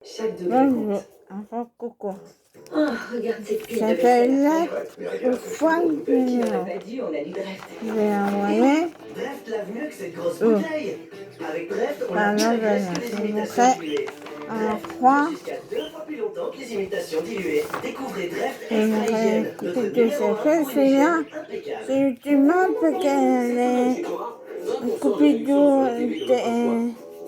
Chaque degré Bonjour, compte. enfin coucou. Oh, regarde cette pile Ça de fait vaisselle. là Ouais, au foie Qui de n'aurait pas dit, on a du Dreft. Je vais envoyer Dreft lave mieux que cette grosse Oh. bouteille. Avec Dreft, on par lave mieux la graisse l'envers. que les Je imitations montrer diluées. un Dreft froid. dure jusqu'à 2 fois plus longtemps que les imitations diluées. Découvrez Dreft Je vais Extra montrer Hygiène, tout notre ce que numéro c'est 1 fait. pour une Celui-là, hygiène impeccable. c'est ultimement parce qu'elle est coupée d'eau.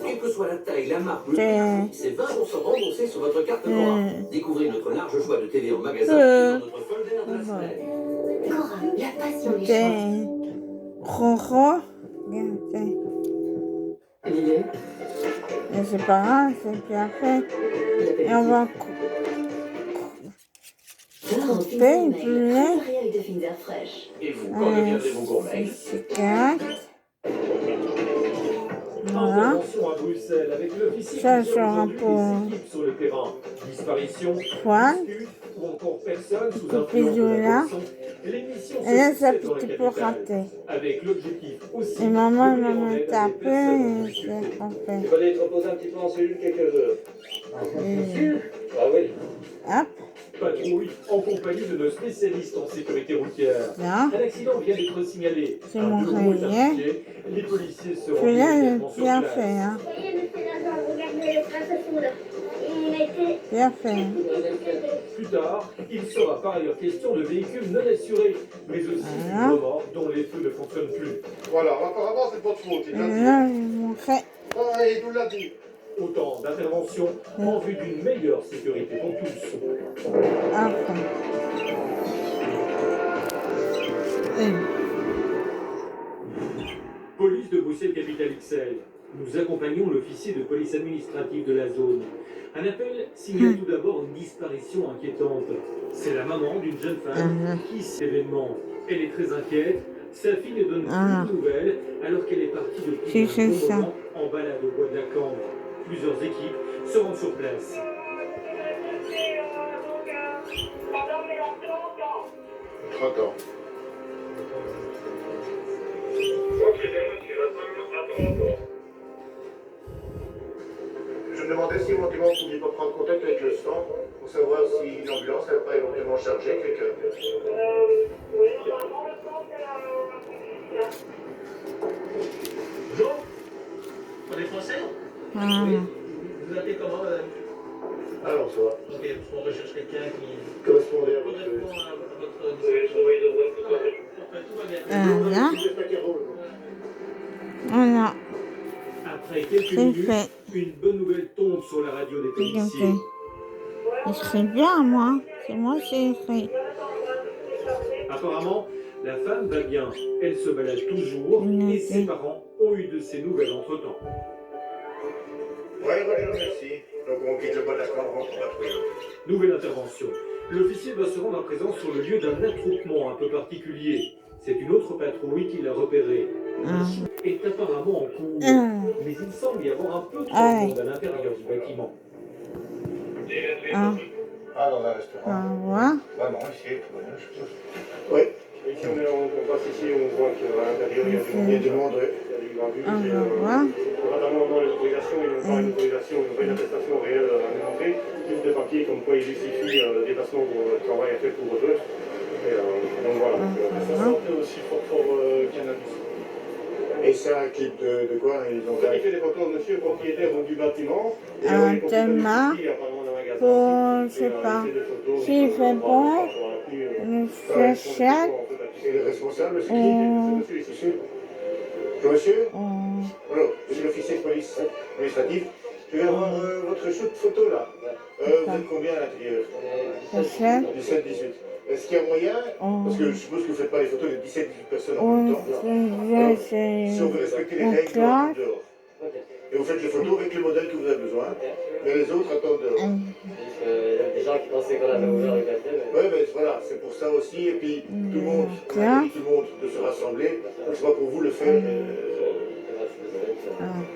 Quelle que soit la taille, la marque, le C'est- prix, c'est 20% remboursé sur votre carte Cora. Découvrez notre large choix de TV en magasin Euh. et sur notre folder de la semaine. Cora, la passion des C'est choses. Roro. Regardez. L'idée, Mais c'est pas grave, c'est bien fait. Et on va couper le poulet. réel de fines herbes fraîches. Et vous, quand deviendrez-vous gourmet? C'est correct. Voilà. Intervention à Bruxelles avec l'officier Ça qui gère sera aujourd'hui pour les équipes sur le terrain. Disparition, Juan. dispute ou encore personne sous Coupez influence de là. la boisson. L'émission Et là, se ça succède dans la petit peu capitale, raté. avec l'objectif aussi Et maman de m'a venir en mis aide un à des peu personnes en et difficulté. c'est parfait. Il fallait être reposé un petit peu en cellule quelques heures. Et Ah oui. hop, Patrouille en compagnie de nos spécialistes en sécurité routière. là. Un accident vient d'être signalé. C'est Un mon bureau est réveil. impliqué. Les policiers seront Celui-là, il immédiatement est sur bien place. fait, hein. Voyez, monsieur l'agent, regardez le trace de foudre. Il a été... Bien fait. Plus tard, il sera par ailleurs question de véhicules non assurés, mais aussi Voilà. de remorques dont les feux ne fonctionnent plus. Voilà, apparemment c'est pas de faute. Et là, je vais montrer. Ah, il nous l'a dit. Autant d'interventions en vue d'une meilleure sécurité pour tous. Après. Police de Bruxelles-Capitale XL. Nous accompagnons l'officier de police administrative de la zone. Un appel signale tout d'abord une disparition inquiétante. C'est la maman d'une jeune femme qui cet événement. Elle est très inquiète. Sa fille ne donne plus de nouvelles alors qu'elle est partie depuis Si, un bon c'est ça. moment en balade au bois de la Cambre. Plusieurs équipes se rendent sur place. 30 ans. Je me demandais si éventuellement vous pouviez pas prendre contact avec le stand pour savoir si l'ambulance n'avait pas éventuellement chargé quelqu'un. Bonjour. On est français? Voilà. Vous appelez comment, madame? Alors ça va. Ok, parce qu'on recherche quelqu'un qui Correspondait à votre... correspond à votre description. Parfait, tout va bien. Voilà. Voilà. Après quelques C'est minutes, fait. une bonne nouvelle tombe sur la radio des Regardez. policiers. Il serait bien, moi. C'est moi qui écrit. Apparemment, la femme va bien. Elle se balade toujours et ses parents ont eu de ses nouvelles entre-temps. Oui, Roger, merci. Donc on quitte le bois de la Cambre pour patrouiller. Nouvelle intervention. L'officier va se rendre à présent sur le lieu d'un attroupement un peu particulier. C'est une autre patrouille qui l'a repéré. Un chou est apparemment en cours, mais il semble y avoir un peu trop de monde à l'intérieur du bâtiment. Ah, dans un restaurant. Voilà. Ah non, ici, tout va bien, je suppose. Oui. Ici, on passe ici, on voit qu'à l'intérieur, il y a du monde. Il y a du monde, oui. Il y a du gravus. Voilà. Notamment dans les autorisations, ils n'ont pas une autorisation, ils n'ont pas une attestation réelle à démontrer. Juste des papiers comme quoi ils justifient le déplacement pour le travail à faire pour eux. Et donc voilà. Ça sentait aussi fort cannabis. Et c'est un clip de quoi ils ont fait des photos de monsieur propriétaire du bâtiment. Un Thomas. Pour, je sais pas. S'il fait bon, le flashlight. C'est le responsable, c'est qui? C'est monsieur. Monsieur? Alors, je suis l'officier de police administrative. Je vais avoir votre shoot photo là. Vous êtes combien à l'intérieur? 17, 18. Est-ce qu'il y a moyen, parce que je suppose que vous ne faites pas les photos de 17, 18 personnes en même temps. Alors, si on veut respecter les règles, on attend dehors. Et vous faites les photos avec le modèle que vous avez besoin, mais les autres attendent dehors. Il y a des gens qui pensaient qu'on avait ouvert le café. Oui, mais voilà, c'est pour ça aussi. Et puis, tout le monde, on a dit tout le monde de se rassembler. Donc, c'est pas pour vous le faire.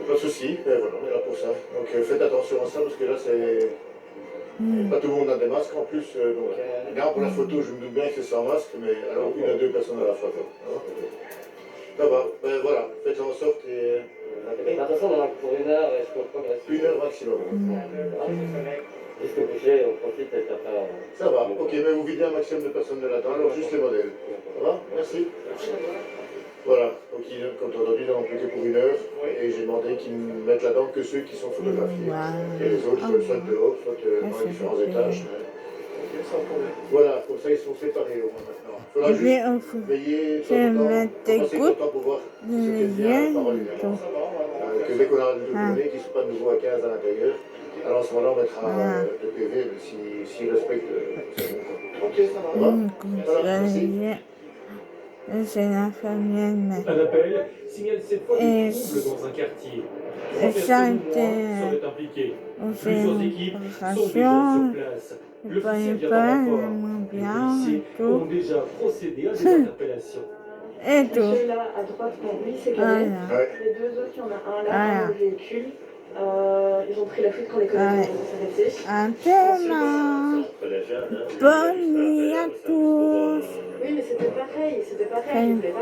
Pas de souci, mais voilà, on est là pour ça. Donc, faites attention à ça, parce que là, c'est. Pas tout le monde a des masques en plus. Donc, là, pour la photo, je me doute bien que c'est sans masque, mais alors une à deux personnes à la fois. Ça va, ben voilà, faites en sorte et De toute façon, on en a pour 1 heure et je comprends qu'il reste 1 heure maximum. Jusqu'au coucher, on profite et puis après. Ça va, ok, mais vous videz un maximum de personnes de là-dedans, alors juste les modèles. Ça va? Merci. Voilà, donc comme tu as entendu, ils n'en ont plus que pour 1 heure, et j'ai demandé qu'ils me mettent là-dedans que ceux qui sont photographiés. Et les autres, soit dehors, soit dans les différents étages. Voilà, comme ça ils sont séparés au moins maintenant. Il faudra Et puis, juste veiller, je me passer t'écoute pour voir de ce qu'elle dit à la parole, bientôt. évidemment. Que dès qu'on a deux journées qui ne sont pas de nouveau à 15 à l'intérieur, alors à ce moment-là on mettra le PV, mais s'ils respectent, c'est bon. Ok, ça va. Voilà, merci. C'est l'infirmière, mais... Un appel signale cette fois Et des troubles dans un quartier. 3 ça personnes a été seraient impliquées. aussi Plusieurs une équipes sont déjà opération. sur place. Je pas L'officier eu vient peur, en renfort. moins Les bien, policiers et ont tout. déjà procédé à des interpellations. Et tout. Celui-là à droite, bon, lui c'est gagné. Voilà. Ouais. Les deux autres, il y en a un là, Voilà. dans le véhicule. Ils ont pris la fuite quand les collègues ont s'arrêté. Un thème. Bonne nuit à tous. Oui, mais c'était pareil, c'était pareil. Ils voulaient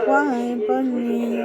pas répondre. Bonne nuit.